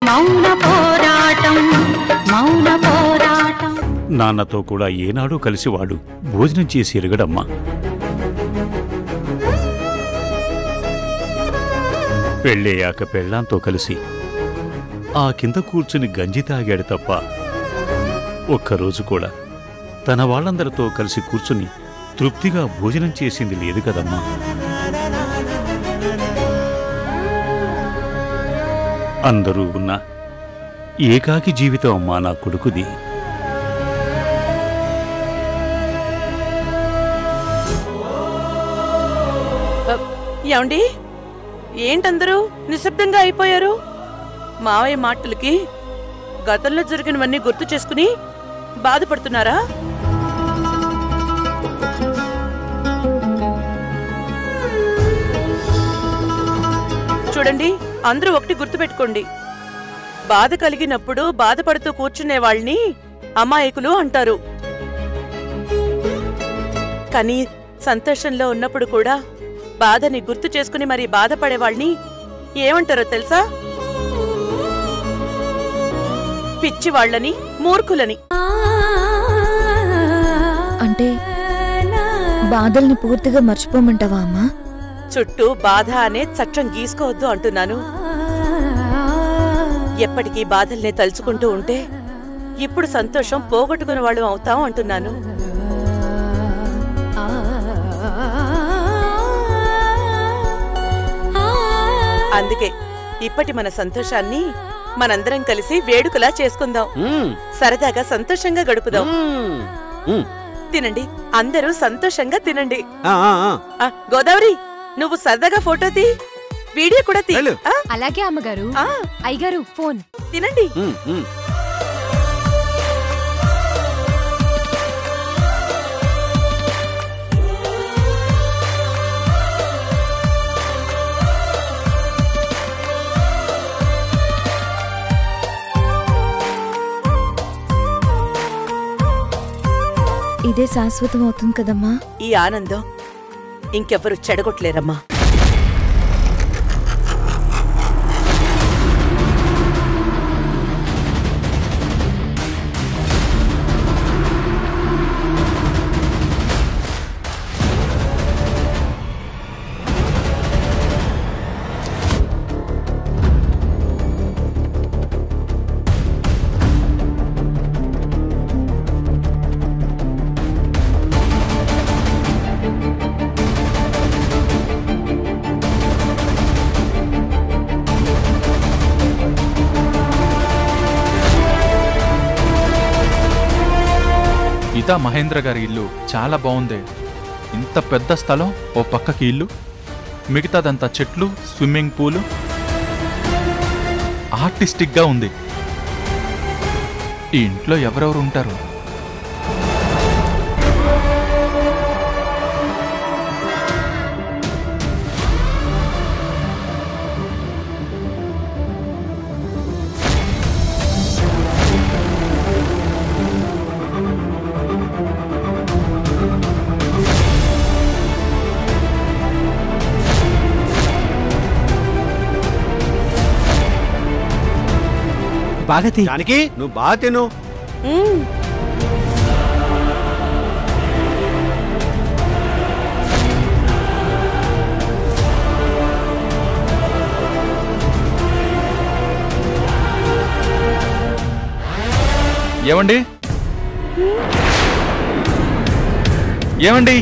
మౌన పోరాటం మౌన పోరాటం. నాన్నతో కూడా ఏనాడూ కలిసి వాడు భోజనం చేసి ఎరగడమ్మా. పెళ్ళయ్యాక పెళ్ళాంతో కలిసి ఆ కింద కూర్చుని గంజి తాగాడు తప్ప ఒక్కరోజు కూడా తన వాళ్ళందరితో కలిసి కూర్చుని తృప్తిగా భోజనం చేసింది లేదు కదమ్మా. అందరూ ఉన్న ఏకాకి జీవితం అమ్మా నా కొడుకుది. ఏమండి, ఏంటందరూ నిశ్శబ్దంగా అయిపోయారు? మావయ్య మాటలకి గతంలో జరిగినవన్నీ గుర్తు చేసుకుని బాధపడుతున్నారా? చూడండి, అందరూ ఒకటి గుర్తుపెట్టుకోండి. బాధ కలిగినప్పుడు బాధపడుతూ కూర్చునే వాళ్ళని అమాయకులు అంటారు. కానీ సంతోషంలో ఉన్నప్పుడు కూడా బాధని గుర్తు చేసుకుని మరి బాధపడే వాళ్ళని ఏమంటారో తెలుసా? పిచ్చి వాళ్ళని, మూర్ఖులని. అంటే బాధల్ని పూర్తిగా మర్చిపోమంటావా అమ్మా? చుట్టూ బాధ అనే చట్టం గీసుకోవద్దు అంటున్నాను. ఎప్పటికీ బాధల్నే తలుచుకుంటూ ఉంటే ఇప్పుడు సంతోషం పోగొట్టుకునే వాళ్ళు అవుతాం అంటున్నాను. అందుకే ఇప్పటి మన సంతోషాన్ని మనందరం కలిసి వేడుకలా చేసుకుందాం. సరదాగా సంతోషంగా గడుపుదాం. తినండి, అందరూ సంతోషంగా తినండి. గోదావరి, నువ్వు సరదాగా ఫోటో తీ, వీడియో కూడా తీ. అలాగే అమ్మగారు. అయ్యగారు ఫోన్. తినండి. ఇదే శాశ్వతం అవుతుంది కదమ్మా. ఈ ఆనందం ఇంకెవ్వరు చెడగొట్టలేరమ్మా. ఇదా మహేంద్ర గారి ఇల్లు. చాలా బాగుంది. ఇంత పెద్ద స్థలం, ఓ పక్కకి ఇల్లు, మిగతాదంతా చెట్లు, స్విమ్మింగ్ పూలు. ఆర్టిస్టిక్ గా ఉంది. ఈ ఇంట్లో ఎవరెవరు ఉంటారు? బాగా జానకి, నువ్వు బాగా తిను. ఏమండి, ఏమండి,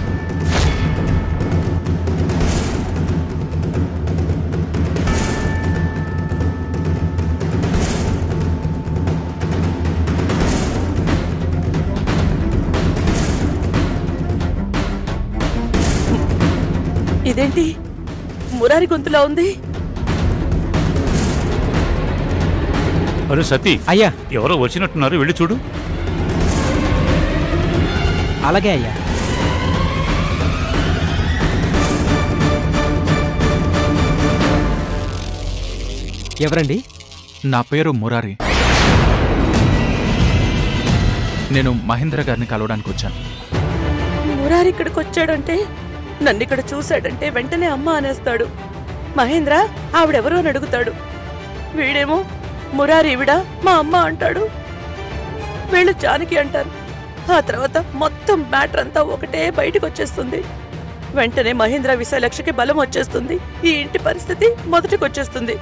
ఇదేంటి మురారి గొంతులా ఉంది? అరే సతీ, అయ్యా ఎవరో వచ్చినట్టున్నారు, వెళ్ళి చూడు. అలాగే అయ్యా. ఎవరండి? నా పేరు మురారి. నేను మహేంద్ర గారిని కలవడానికి వచ్చాను. మురారి ఇక్కడికి వచ్చాడంటే, నన్ను ఇక్కడ చూశాడంటే వెంటనే అమ్మ అనేస్తాడు. మహేంద్ర ఆవిడెవరో అని అడుగుతాడు. వీడేమో మురారి ఈవిడ మా అమ్మ అంటాడు, వీళ్ళు జానకి అంటారు. ఆ తర్వాత మొత్తం మ్యాటర్ అంతా ఒకటే బయటకు వచ్చేస్తుంది. వెంటనే మహేంద్ర విశాలక్షకి బలం వచ్చేస్తుంది. ఈ ఇంటి పరిస్థితి మొదటికొచ్చేస్తుంది.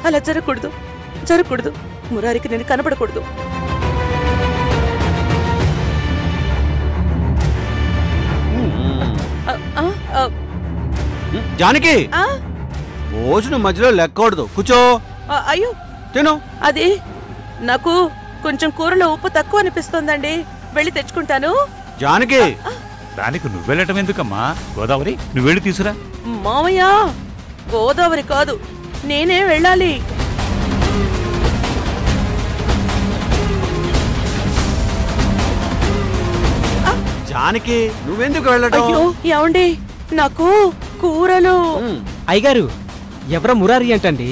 అలా జరగకూడదు, జరగకూడదు. మురారికి నేను కనపడకూడదు. జానకి, భోజనం మధ్యలో లెక్కకూడదు, కూర్చో. అయ్యో తిను. అది నాకు కొంచెం కూరలో ఉప్పు తక్కువ అనిపిస్తోందండి, వెళ్ళి తెచ్చుకుంటాను. జానకి, దానికి నువ్వెళ్ళటం ఎందుకమ్మా? గోదావరి, నువ్వెళ్ళి తీసురా. మామయ్య, గోదావరి కాదు, నేనే వెళ్ళాలి. జానకి, నువ్వెందుకు వెళ్ళడం? అయ్యో ఏమండి, నాకు కూరలు. అయ్యగారు, ఎవరో మురారి అంటండి,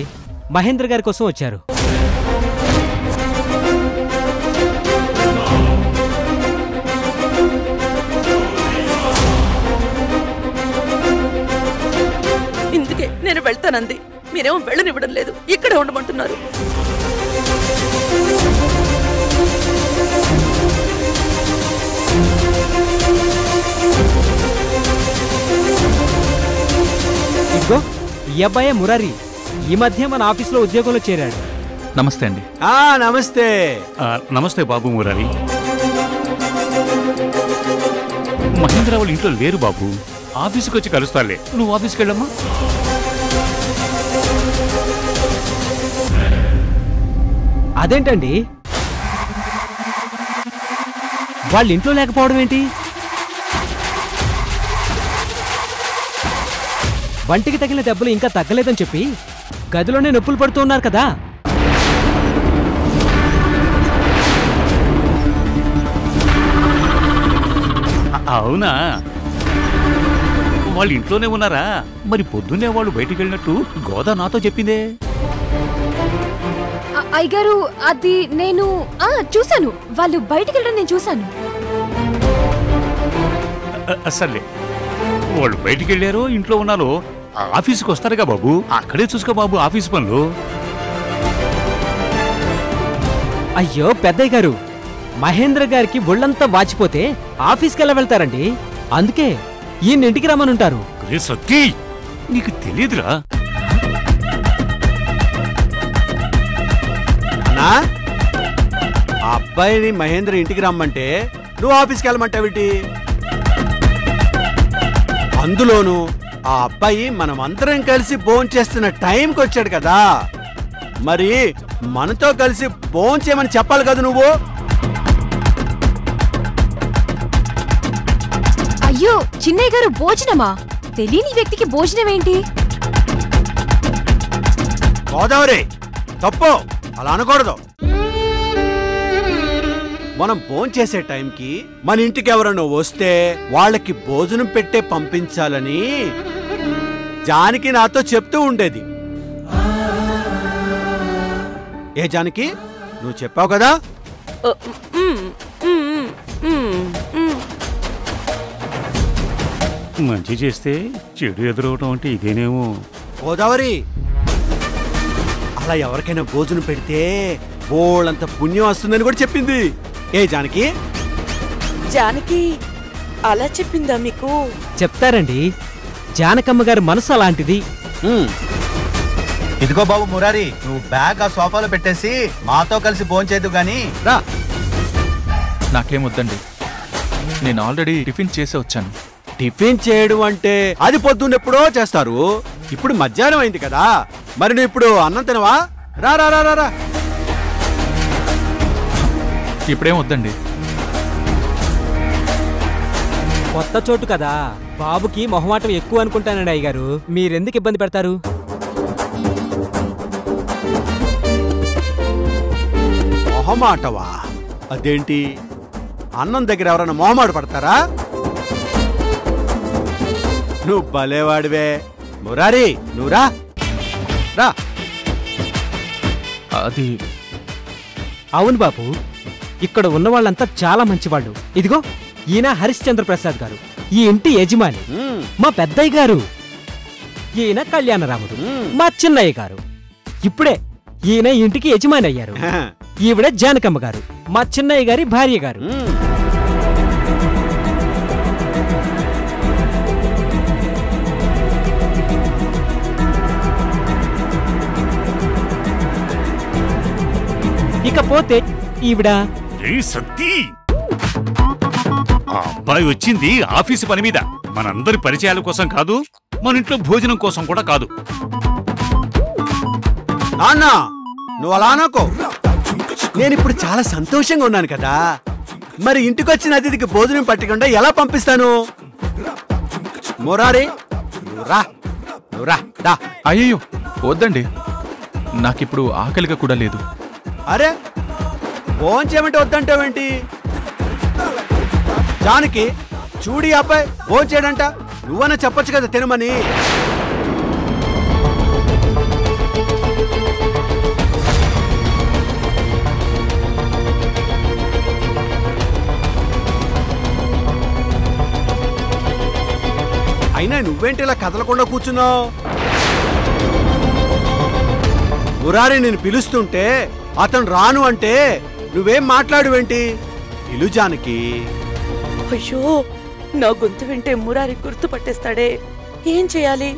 మహేంద్ర గారి కోసం వచ్చారు. ఇందుకే నేను వెళ్తానంది, మీరేమో వెళ్ళనివ్వడం లేదు, ఇక్కడే ఉండమంటున్నారు. ఇదిగో ఈ అబ్బాయే మురారి, ఈ మధ్య మన ఆఫీస్లో ఉద్యోగంలో చేరాడు. నమస్తే అండి. నమస్తే. నమస్తే బాబు మురారి. మహేంద్ర వాళ్ళు ఇంట్లో లేరు బాబు, ఆఫీసుకి వచ్చి కలుస్తాలే. నువ్వు ఆఫీస్కి వెళ్ళమ్మా. అదేంటండి, వాళ్ళ ఇంట్లో లేకపోవడం ఏంటి? వంటికి తగిన దెబ్బలు ఇంకా తగ్గలేదని చెప్పి గదిలోనే నొప్పులు పడుతూ ఉన్నారు కదా. అవునా, వాళ్ళు ఇంట్లోనే ఉన్నారా? మరి పొద్దున్నే వాళ్ళు బయటికి వెళ్ళినట్టు గోదా నాతో చెప్పిందే. అయ్యగారు, అది నేను చూశాను, వాళ్ళు బయటికి వెళ్ళడం నేను చూశాను. అసలే వాళ్ళు బయటికి వెళ్ళారో ఇంట్లో ఉన్నారో ఆఫీసుకి వస్తారుగా బాబు, అక్కడే చూసుకో బాబు ఆఫీస్ పనులు. అయ్యో పెద్దయ్య గారు, మహేంద్ర గారికి ఒళ్ళంతా వాచిపోతే ఆఫీస్కి ఎలా వెళ్తారండి? అందుకే ఈయన ఇంటికి రమ్మనుంటారు. సత్తి, నీకు తెలియదురా? ఆ అబ్బాయిని మహేంద్ర ఇంటికి రమ్మంటే నువ్వు ఆఫీస్కి వెళ్ళమంటావిటి? అందులోనూ ఆ అబ్బాయి మనమందరం కలిసి భోంచేస్తున్న టైంకి వచ్చాడు కదా, మరి మనతో కలిసి భోంచేయమని చెప్పాలి కదా నువ్వు. అయ్యో చిన్నయ్య గారు, భోజనమా? తెలియని వ్యక్తికి భోజనం ఏంటి? గోదావరి, తప్పు, అలా అనకూడదు. మనం భోంచేసే టైంకి మన ఇంటికి ఎవరన్నా వస్తే వాళ్ళకి భోజనం పెట్టే పంపించాలని జానకి నాతో చెప్తూ ఉండేది. ఏ జానకి, నువ్వు చెప్పావు కదా? మంచి చేస్తే చెడు ఎదురవటం అంటే ఇదేనేమో. గోదావరి, అలా ఎవరికైనా భోజనం పెడితే బోళ్ళంత పుణ్యం వస్తుందని కూడా చెప్పింది. ఏ జానకి? జానకి అలా చెప్పిందా మీకు? చెప్తారండి, జానకమ్మ గారి మనసు అలాంటిది. ఇదిగో బాబు మురారి, నువ్వు బ్యాగ్ ఆ సోఫాలో పెట్టేసి మాతో కలిసి భోంచేద్దు గాని రా. నాకేం వద్దండి, నేను ఆల్రెడీ టిఫిన్ చేసే వచ్చాను. టిఫిన్ చేయడం అంటే అది పొద్దున్నెప్పుడో చేస్తారు, ఇప్పుడు మధ్యాహ్నం అయింది కదా, మరి నువ్వు ఇప్పుడు అన్నం తినవా? రా రా రా రా. ఇప్పుడేం వద్దండి. కొత్త చోటు కదా, బాబుకి మొహమాటం ఎక్కువ అనుకుంటానండి అయ్యగారు, మీరెందుకు ఇబ్బంది పెడతారు? మొహమాటవా? అదేంటి, అన్నం దగ్గర ఎవరైనా మొహమాట పడతారా? నువ్వు భలేవాడివే మురారి, నువ్వు రా రా. అది అవును బాబు, ఇక్కడ ఉన్న వాళ్ళంతా చాలా మంచివాళ్ళు. ఇదిగో ఈయన హరిశ్చంద్ర ప్రసాద్ గారు, ఈ ఇంటి యజమాని. మా పెద్దయ్య గారు, ఈయన కళ్యాణరాముడు, మా చిన్నయ్య గారు. ఇప్పుడే ఈయన ఇంటికి యజమాని అయ్యారు. ఈవిడ జానకమ్మ గారు, మా చిన్నయ్య గారి భార్య గారు. ఇకపోతే ఈవిడ సత్తి, ఆ అబ్బాయి వచ్చింది ఆఫీసు పని మీద, మనందరి పరిచయాల కోసం కాదు, మన ఇంట్లో భోజనం కోసం కూడా కాదు. నాన్న నువ్వు అలా అనుకో. నేను ఇప్పుడు చాలా సంతోషంగా ఉన్నాను కదా, మరి ఇంటికొచ్చిన అతిథికి భోజనం పట్టకుండా ఎలా పంపిస్తాను? మురారి నువ్వు రా. అయ్యో వద్దండి, నాకిప్పుడు ఆకలిగా కూడా లేదు. అరే ఫోన్ చేయమంటే వద్దంటావేంటి? జానకి చూడి అబ్బాయి ఫోన్ చేయడంట, నువ్వన్నా చెప్పొచ్చు కదా తినమని. అయినా నువ్వేంటి ఇలా కదలకుండా కూర్చున్నావు? మురారి నేను పిలుస్తుంటే అతను రాను అంటే నువ్వేం మాట్లాడువేంటి? పిలు జానకి. అయ్యో, నా గొంతు వింటే మురారి గుర్తుపట్టేస్తాడే, ఏం చేయాలి?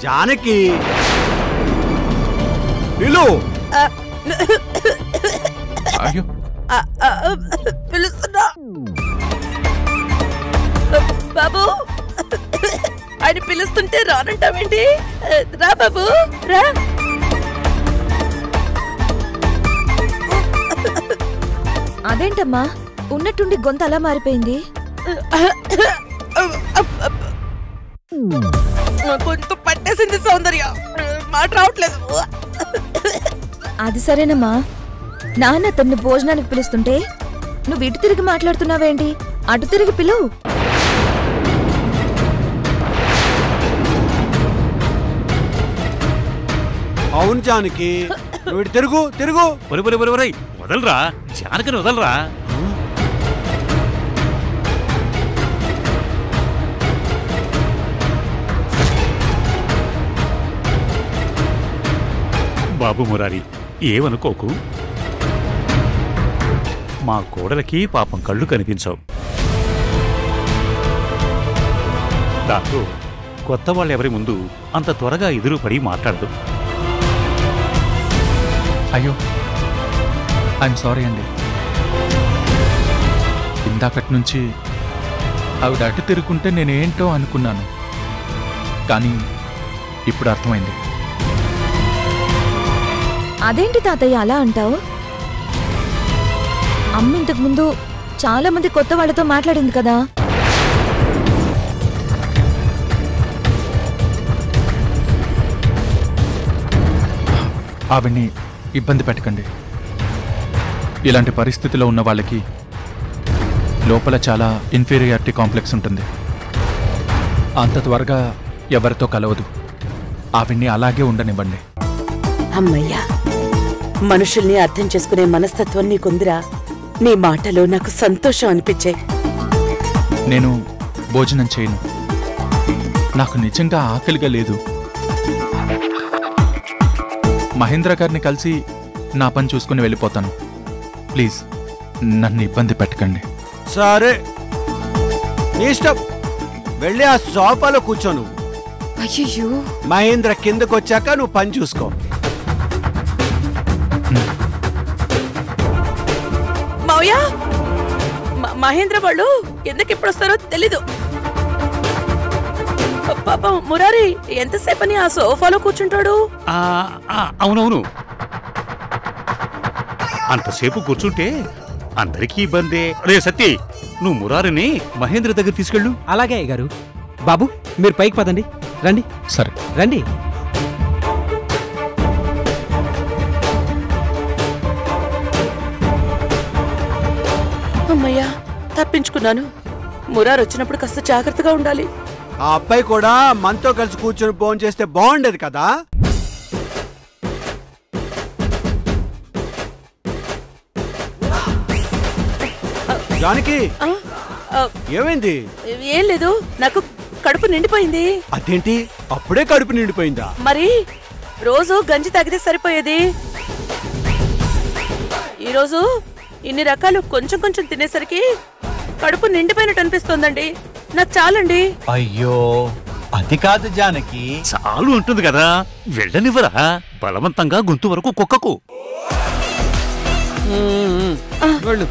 జానకి పిలు. అయ్యో పిలుస్తున్నా బాబు. ఆయన పిలుస్తుంటే రానంటావేంటి? రా బాబు రా. అదేంటమ్మా ఉన్నట్టుండి గొంతు అలా మారిపోయింది? గొంతు పట్టేసింది సౌందర్య, మాట రావట్లేదు. అది సరేనమ్మా, నాన్న తన్ని భోజనానికి పిలుస్తుంటే నువ్వు ఇటు తిరిగి మాట్లాడుతున్నావేంటి? అటు తిరిగి పిలువు. అవును జానకి, నువ్వు ఇటు తిరుగు. వదలరా జానకిని, వదలరా. బాబు మురారి, ఏమనుకోకు. మా కోడలకి పాపం కళ్ళు కనిపించవు. దాంతో కొత్త వాళ్ళెవరి ముందు అంత త్వరగా ఎదురుపడి మాట్లాడదు. అయ్యో ఐఎమ్ సారీ అండి. ఇందాకటి నుంచి ఆవిడ అటు తిరుగుంటే నేనేంటో అనుకున్నాను, కానీ ఇప్పుడు అర్థమైంది. అదేంటి తాతయ్య అలా అంటావు? అమ్మ ఇంతకు ముందు చాలా మంది కొత్త వాళ్ళతో మాట్లాడింది కదా. ఆవిడ్ని ఇబ్బంది పెట్టకండి. ఇలాంటి పరిస్థితిలో ఉన్న వాళ్ళకి లోపల చాలా ఇన్ఫీరియారిటీ కాంప్లెక్స్ ఉంటుంది. అంత త్వరగా ఎవరితో కలవదు. ఆవిడ్ని అలాగే ఉండనివ్వండి. అమ్మయ్యా, మనుషుల్ని అర్థం చేసుకునే మనస్తత్వం నీకుందిరా. నీ మాటలో నాకు సంతోషం అనిపించాయి. నేను భోజనం చేయను, నాకు నిజంగా ఆకలిగా లేదు. మహేంద్ర గారిని కలిసి నా పని చూసుకుని వెళ్ళిపోతాను. ప్లీజ్ నన్ను ఇబ్బంది పెట్టకండి. సరే నీ ఇష్టం, వెళ్ళి ఆ సోఫాలో కూర్చోను. అయ్యో, మహేంద్ర కిందకొచ్చాక నువ్వు పని చూసుకో. మావయ్య, మహేంద్ర వాళ్ళు కిందకి ఎప్పుడు వస్తారో తెలీదు. పాపం మురారి ఎంతసేపని ఆ సోఫాలో కూర్చుంటాడు? అవునవును, అంతసేపు కూర్చుంటే అందరికీ ఇబ్బందే. రే సత్తి, నువ్వు మురారిని మహేంద్ర దగ్గర తీసుకెళ్ళు. అలాగే అయ్యగారు. బాబు మీరు పైకి పదండి. రండి. సరే రండి. అమ్మయ్యా, తప్పించుకున్నాను. మురారు వచ్చినప్పుడు కాస్త జాగ్రత్తగా ఉండాలి. ఆ అబ్బాయి కూడా మనతో కలిసి కూర్చొని ఫోన్ చేస్తే బాగుండేది కదా. జానకి, ఏమైంది? ఏం లేదు, నాకు కడుపు నిండిపోయింది. అదేంటి అప్పుడే కడుపు నిండిపోయిందా? మరి రోజు గంజి తాగితే సరిపోయేది. ఈరోజు ఇన్ని రకాలు కొంచెం కొంచెం తినేసరికి కడుపు నిండిపోయినట్టు అనిపిస్తోందండి. నాకు చాలండి. అయ్యో అది కాదు జానకి. చాలు ఉంటుంది కదా, వెళ్ళనివ్వరా బలవంతంగా గొంతు వరకు కుక్కకు. వెళ్ళు.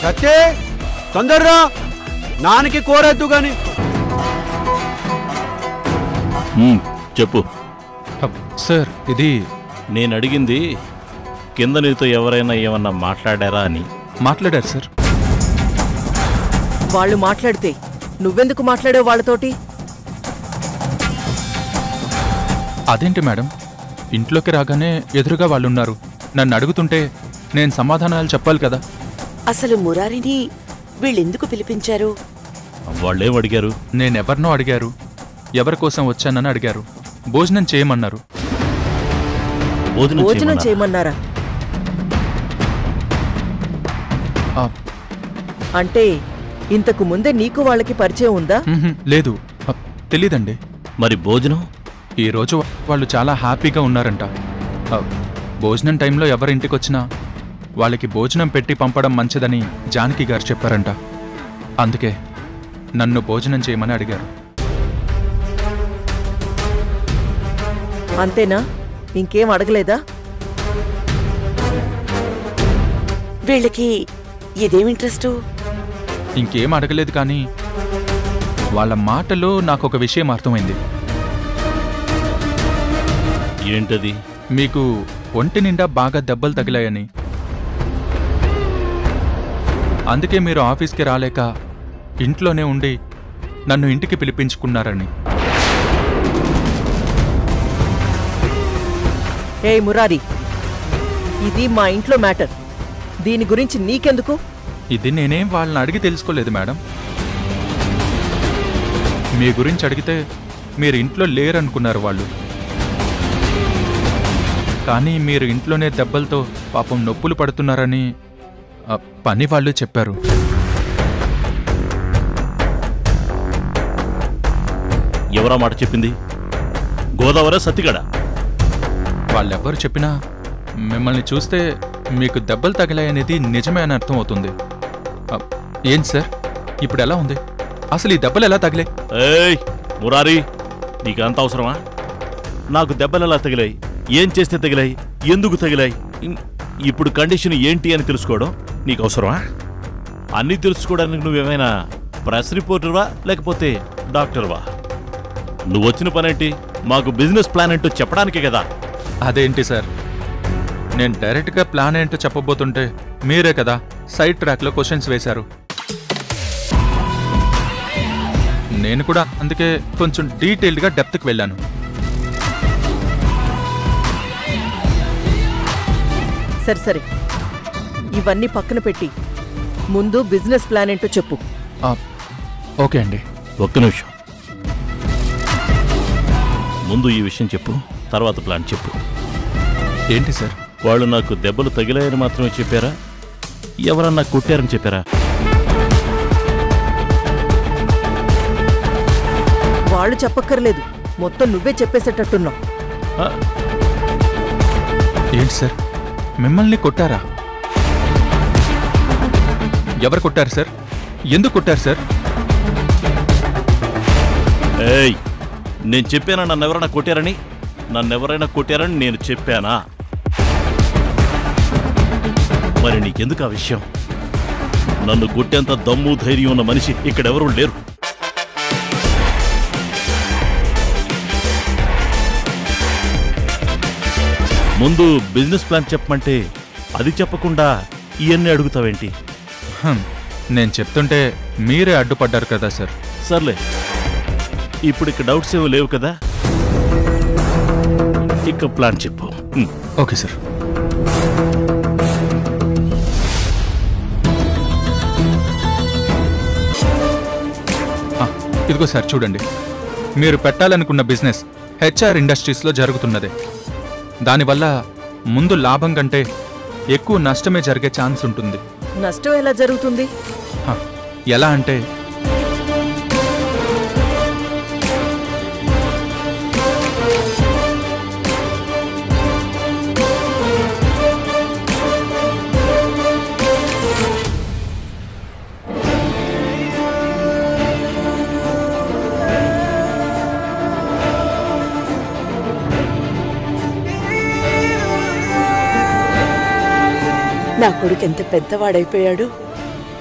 సత్తే తొందరరా, నాన్నకి కోరద్దు గాని. చెప్పు. సార్ ఇది నేను అడిగింది కింద నీతో ఎవరైనా ఏమన్నా మాట్లాడారా అని. మాట్లాడారు సార్. వాళ్ళు మాట్లాడితే నువ్వెందుకు మాట్లాడావు వాళ్ళతోటి? అదేంటి మేడం, ఇంట్లోకి రాగానే ఎదురుగా వాళ్ళున్నారు. నన్ను అడుగుతుంటే నేను సమాధానాలు చెప్పాలి కదా. అసలు మురారిని వీళ్ళెందుకు పిలిపించారు? వాళ్ళేం అడిగారు? నేనెవరినో అడిగారు, ఎవరి కోసం వచ్చానని అడిగారు, భోజనం చేయమన్నారు. భోజనం చేయమన్నారా? ఆ, అంటే ఇంతకు ముందే నీకు వాళ్ళకి పరిచయం ఉందా? లేదు, తెలీదండి. మరి భోజనం? ఈరోజు వాళ్ళు చాలా హ్యాపీగా ఉన్నారంట. భోజనం టైంలో ఎవరింటికొచ్చినా వాళ్ళకి భోజనం పెట్టి పంపడం మంచిదని జానకి గారు చెప్పారంట. అందుకే నన్ను భోజనం చేయమని అడిగారు. అంతేనా? ఇంకేం అడగలేదా? వీళ్ళకి ఇదేం ఇంట్రెస్టు? ఇంకేం అడగలేదు, కానీ వాళ్ళ మాటలో నాకొక విషయం అర్థమైంది. ఏంటది? మీకు ఒంటి నిండా బాగా దెబ్బలు తగిలాయని, అందుకే మీరు ఆఫీస్కి రాలేక ఇంట్లోనే ఉండి నన్ను ఇంటికి పిలిపించుకున్నారని. ఏ మురారి, ఇది మా ఇంట్లో మ్యాటర్. దీని గురించి నీకెందుకు? ఇది నేనేం వాళ్ళని అడిగి తెలుసుకోలేదు మేడం. మీ గురించి అడిగితే మీరు ఇంట్లో లేరనుకున్నారు వాళ్ళు. కానీ మీరు ఇంట్లోనే దెబ్బలతో పాపం నొప్పులు పడుతున్నారని పని వాళ్ళు చెప్పారు. ఎవరా మాట చెప్పింది? గోదావరి సత్తిగడ? వాళ్ళెవ్వరు చెప్పినా మిమ్మల్ని చూస్తే మీకు దెబ్బలు తగిలాయనేది నిజమే అని అర్థం అవుతుంది. ఏం సార్, ఇప్పుడు ఎలా ఉంది? అసలు ఈ దెబ్బలు ఎలా తగిలాయి? ఏయ్ మురారి, నీకు అంత అవసరమా? నాకు దెబ్బలు ఎలా తగిలాయి, ఏం చేస్తే తగిలాయి, ఎందుకు తగిలాయి, ఇప్పుడు కండిషన్ ఏంటి అని తెలుసుకోవడం నీకు అవసరమా? అన్నీ తెలుసుకోవడానికి నువ్వేమైనా ప్రెస్ రిపోర్టర్వా లేకపోతే డాక్టర్వా? నువ్వు వచ్చిన పనేంటి? మాకు బిజినెస్ ప్లాన్ ఏంటో చెప్పడానికే కదా. అదేంటి సార్, నేను డైరెక్ట్గా ప్లాన్ ఏంటో చెప్పబోతుంటే మీరే కదా సైడ్ ట్రాక్లో క్వశ్చన్స్ వేశారు. నేను కూడా అందుకే కొంచెం డీటెయిల్డ్గా డెప్త్కి వెళ్ళాను. సరే సరే, ఇవన్నీ పక్కన పెట్టి ముందు బిజినెస్ ప్లాన్ ఏంటో చెప్పు. ఓకే అండి. ఒక్క నిమిషం, ముందు ఈ విషయం చెప్పు, తర్వాత ప్లాన్ చెప్పు. ఏంటి సార్? వాళ్ళు నాకు దెబ్బలు తగిలాయని మాత్రమే చెప్పారా, ఎవరన్నా కొట్టారని చెప్పారా? వాళ్ళు చెప్పక్కర్లేదు, మొత్తం నువ్వే చెప్పేసేటట్టున్నావు. ఏంటి సార్, మిమ్మల్ని కొట్టారా? ఎవరు కొట్టారు సార్? ఎందుకు కొట్టారు సార్? ఏయ్, నేను చెప్పానా నన్నెవరైనా కొట్టారని? నన్నెవరైనా కొట్టారని నేను చెప్పానా? మరి నీకెందుకు ఆ విషయం? నన్ను కొట్టేంత దమ్ము ధైర్యం ఉన్న మనిషి ఇక్కడెవరూ లేరు. ముందు బిజినెస్ ప్లాన్ చెప్పమంటే అది చెప్పకుండా ఇవన్నీ అడుగుతావేంటి? నేను చెప్తుంటే మీరే అడ్డుపడ్డారు కదా సార్. సర్లే, ఇప్పుడు ఇక డౌట్స్ ఏమీ లేవు కదా, ఇక ప్లాన్ చెప్పు. Okay sir. ఇదిగో సార్ చూడండి, మీరు పెట్టాలనుకున్న బిజినెస్ హెచ్ఆర్ ఇండస్ట్రీస్లో జరుగుతున్నదే. దానివల్ల ముందు లాభం కంటే ఎక్కువ నష్టమే జరిగే ఛాన్స్ ఉంటుంది. నష్టం ఎలా జరుగుతుంది? హ, ఎలా అంటే నా కొడుకు ఎంత పెద్దవాడైపోయాడు.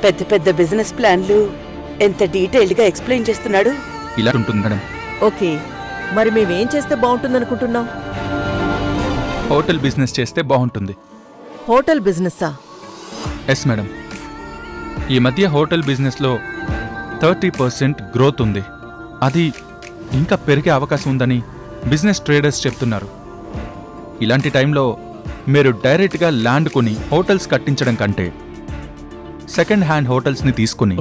పెద్ద పెద్ద బిజినెస్ ప్లాన్లు ఎంత డీటెయిల్డ్ గా ఎక్స్ప్లెయిన్ చేస్తున్నాడు. ఇలా ఉంటుంది మేడం. ఓకే, మరి మేమేం చేస్తే బాగుంటుందనుకుంటున్నాం? హోటల్ బిజినెస్ చేస్తే బాగుంటుంది. హోటల్ బిజినెస్సా? Yes madam. ఈ మధ్య హోటల్ బిజినెస్లో 30% గ్రోత్ ఉంది. అది ఇంకా పెరిగే అవకాశం ఉందని బిజినెస్ ట్రేడర్స్ చెప్తున్నారు. ఇలాంటి టైంలో మీరు డైరెక్ట్గా ల్యాండ్ కొని హోటల్స్ కట్టించడం కంటే సెకండ్ హ్యాండ్ హోటల్స్ని తీసుకుని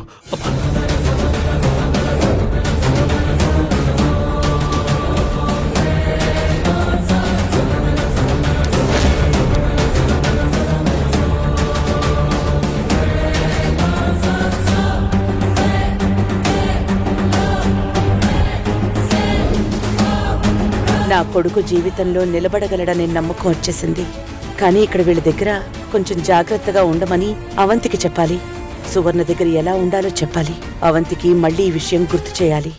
నా కొడుకు జీవితంలో నిలబడగలడనే నమ్మకం వచ్చేసింది. కానీ ఇక్కడ వీళ్ళ దగ్గర కొంచెం జాగ్రత్తగా ఉండమని అవంతికి చెప్పాలి. సువర్ణ దగ్గర ఎలా ఉండాలో చెప్పాలి. అవంతికి మళ్ళీ ఈ విషయం గుర్తు చేయాలి.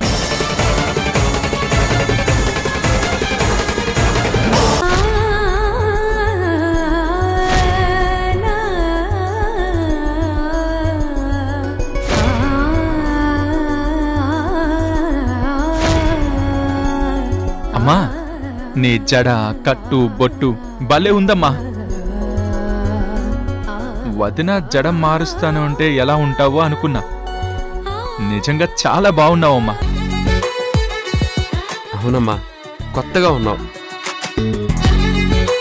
అమ్మా, నీ జడ కట్టు బొట్టు భలే ఉందమ్మా. వదిన జడ మారుస్తాను అంటే ఎలా ఉంటావో అనుకున్నా. నిజంగా చాలా బాగున్నావమ్మా. అవునమ్మా, కొత్తగా ఉన్నావు.